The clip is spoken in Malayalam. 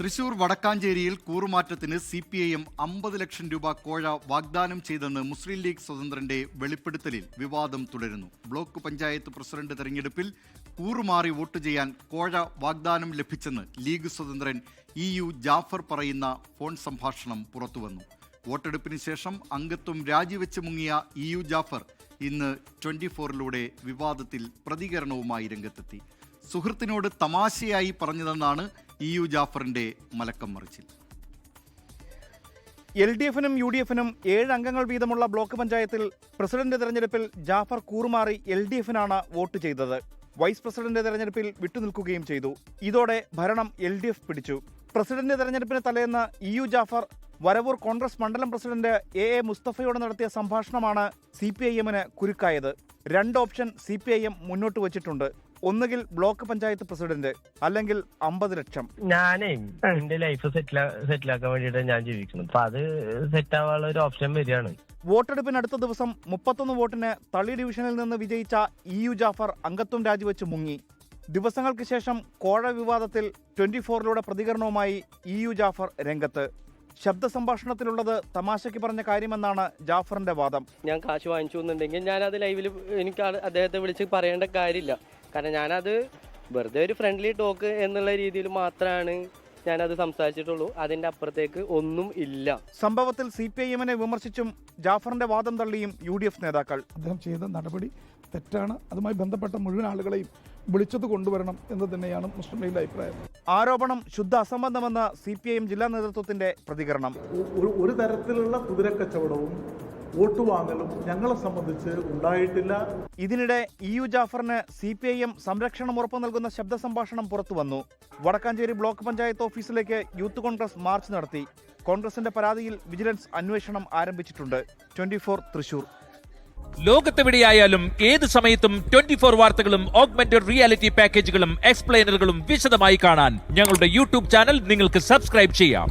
തൃശൂർ വടക്കാഞ്ചേരിയിൽ കൂറുമാറ്റത്തിന് CPIM 50 ലക്ഷം രൂപ കോഴ വാഗ്ദാനം ചെയ്തെന്ന് മുസ്ലിം ലീഗ് സ്വതന്ത്രന്റെ വെളിപ്പെടുത്തലിൽ വിവാദം തുടരുന്നു. ബ്ലോക്ക് പഞ്ചായത്ത് പ്രസിഡന്റ് തെരഞ്ഞെടുപ്പിൽ കൂറുമാറി വോട്ട് ചെയ്യാൻ കോഴ വാഗ്ദാനം ലഭിച്ചെന്ന് ലീഗ് സ്വതന്ത്രൻ EU ജാഫർ പറയുന്ന ഫോൺ സംഭാഷണം പുറത്തുവന്നു. വോട്ടെടുപ്പിന് ശേഷം അംഗത്വം രാജിവെച്ച് മുങ്ങിയ EU ജാഫർ ഇന്ന് 24-ലൂടെ വിവാദത്തിൽ പ്രതികരണവുമായി രംഗത്തെത്തി. സുഹൃത്തിനോട് തമാശയായി പറഞ്ഞതെന്നാണ് EU ജാഫറിന്റെ മലക്കം മറിച്ചിൽ. LDF-നും UDF-നും 7 അംഗങ്ങൾ വീതമുള്ള ബ്ലോക്ക് പഞ്ചായത്തിൽ പ്രസിഡന്റ് തെരഞ്ഞെടുപ്പിൽ ജാഫർ കൂറുമാറി LDF-നാണ് വോട്ട് ചെയ്തത്. വൈസ് പ്രസിഡന്റ് തെരഞ്ഞെടുപ്പിൽ വിട്ടുനിൽക്കുകയും ചെയ്തു. ഇതോടെ ഭരണം LDF പിടിച്ചു. പ്രസിഡന്റ് തെരഞ്ഞെടുപ്പിന് തലേന്ന് EU ജാഫർ വരവൂർ കോൺഗ്രസ് മണ്ഡലം പ്രസിഡന്റ് AA മുസ്തഫയോട് നടത്തിയ സംഭാഷണമാണ് CPIM-ന് കുരുക്കായത്. 2 ഓപ്ഷൻ CPIM മുന്നോട്ട് വച്ചിട്ടുണ്ട്. ഒന്നുകിൽ ബ്ലോക്ക് പഞ്ചായത്ത് പ്രസിഡന്റ്, അല്ലെങ്കിൽ 50 ലക്ഷം. ഞാനേ എന്റെ ലൈഫ് സെറ്റിലാക്കാൻ വേണ്ടിയിട്ട് ഞാൻ ജീവിക്കുന്നു. അപ്പൊ അത് സെറ്റ് ആവാനുള്ള ഒരു ഓപ്ഷൻ വരികയാണ്. വോട്ടെടുപ്പിന് അടുത്ത ദിവസം 31 വോട്ടിന് തളി ഡിവിഷനിൽ നിന്ന് വിജയിച്ച EU ജാഫർ അംഗത്വം രാജിവെച്ച് മുങ്ങി. ദിവസങ്ങൾക്ക് ശേഷം കോഴ വിവാദത്തിൽ 24-ലൂടെ പ്രതികരണവുമായി EU ജാഫർ രംഗത്ത്. ശബ്ദ സംഭാഷണത്തിലുള്ളത് തമാശയ്ക്ക് പറഞ്ഞ കാര്യമെന്നാണ് ജാഫറിന്റെ വാദം. ഞാൻ കാശ് വാങ്ങിച്ചു എന്നുണ്ടെങ്കിൽ ഞാനത് ലൈവിൽ എനിക്ക് അദ്ദേഹത്തെ വിളിച്ച് പറയേണ്ട കാര്യമില്ല. കാരണം ഞാനത് വെറുതെ ഒരു ഫ്രണ്ട്ലി ടോക്ക് എന്നുള്ള രീതിയിൽ മാത്രമാണ് ഞാനത് സംസാരിച്ചിട്ടുള്ളൂ. അതിൻ്റെ അപ്പുറത്തേക്ക് ഒന്നും ഇല്ല. സംഭവത്തിൽ CPIM-നെ വിമർശിച്ചും ജാഫറിന്റെ വാദം തള്ളിയും UDF നേതാക്കൾ. അദ്ദേഹം ചെയ്ത നടപടി തെറ്റാണ്. അതുമായി ബന്ധപ്പെട്ട മുഴുവൻ ആളുകളെയും വിളിച്ചത് കൊണ്ടുവരണം എന്ന് തന്നെയാണ് മുസ്ലിം ലീഗിന്റെ അഭിപ്രായം. ആരോപണം ശുദ്ധ അസംബന്ധമെന്ന് CPIM ജില്ലാ നേതൃത്വത്തിന്റെ പ്രതികരണം. ഒരു തരത്തിലുള്ള കുതിരക്കച്ചവടവും വോട്ട് വാങ്ങലും ഞങ്ങളെ സംബന്ധിച്ച് ഉണ്ടായിട്ടില്ല. ഇതിനിടെ EU ജാഫറിന് CPIM സംരക്ഷണം ഉറപ്പു നൽകുന്ന ശബ്ദ സംഭാഷണം പുറത്തുവന്നു. വടക്കാഞ്ചേരി ബ്ലോക്ക് പഞ്ചായത്ത് ഓഫീസിലേക്ക് യൂത്ത് കോൺഗ്രസ് മാർച്ച് നടത്തി. കോൺഗ്രസിന്റെ പരാതിയിൽ വിജിലൻസ് അന്വേഷണം ആരംഭിച്ചിട്ടുണ്ട്. 24 തൃശൂർ. ലോകത്തെവിടെയായാലും ഏത് സമയത്തും 24 വാർത്തകളും ഓഗ്മെന്റഡ് റിയാലിറ്റി പാക്കേജുകളും എക്സ്പ്ലെയിനറുകളും വിശദമായി കാണാൻ ഞങ്ങളുടെ YouTube ചാനൽ നിങ്ങൾക്ക് സബ്സ്ക്രൈബ് ചെയ്യാം.